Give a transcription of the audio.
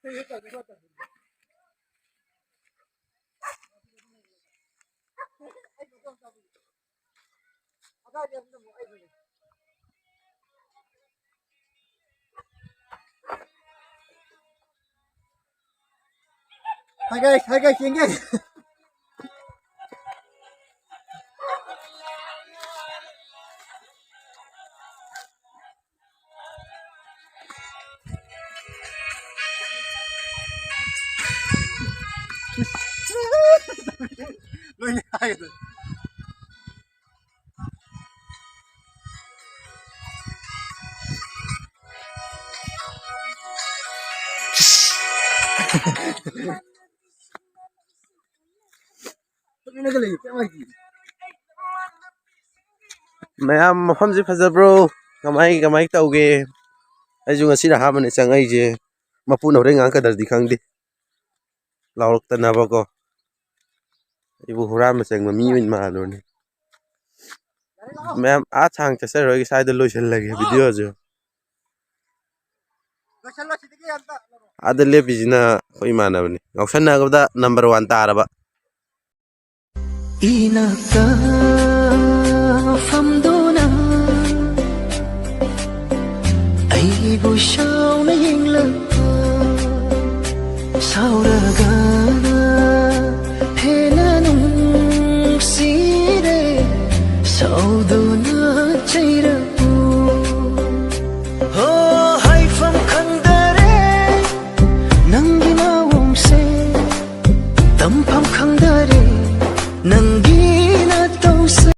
Hai guys, yang guys. Lu nyai itu. ꯃꯌꯥꯝ ꯃꯐꯝꯁꯦ ꯐꯖꯕ꯭ꯔꯣ ꯀꯃꯥꯏ ꯇꯧꯒꯦ ꯑꯩꯁꯨ ꯉꯁꯤꯅ ꯑꯍꯥꯟꯕꯅꯦ ꯆꯪꯉꯛꯏꯁꯦ ꯃꯄꯨꯅ ꯍꯣꯔꯦꯟ ꯉꯥꯡꯀꯗ꯭ꯔꯗꯤ ꯈꯪꯗꯦ ꯂꯥꯎꯔꯛꯇꯅꯕꯀꯣ ꯑꯩꯕꯨ ꯍꯨꯔꯥꯟꯕ ꯆꯪꯕ ꯃꯤ ꯑꯣꯏꯅ ꯃꯥꯜꯂꯨꯔꯅꯤ ꯃꯌꯥꯝ ꯁꯥꯡ ꯆꯠꯆꯔꯣꯏꯒꯦ ꯁ꯭ꯋꯥꯏꯗ ꯂꯣꯏꯁꯤꯜꯂꯒꯦ ꯚꯤꯗꯤꯑꯣꯁꯨ ꯑꯥꯗ ꯂꯦꯞꯄꯤꯁꯤꯅ ꯑꯩꯈꯣꯏ ꯏꯃꯥꯟꯅꯕꯅꯤ ꯉꯥꯎꯁꯟꯅꯕꯗ ꯅꯝꯕꯔ 1 ꯇꯥꯔꯕ famdona ai bu shau na yeng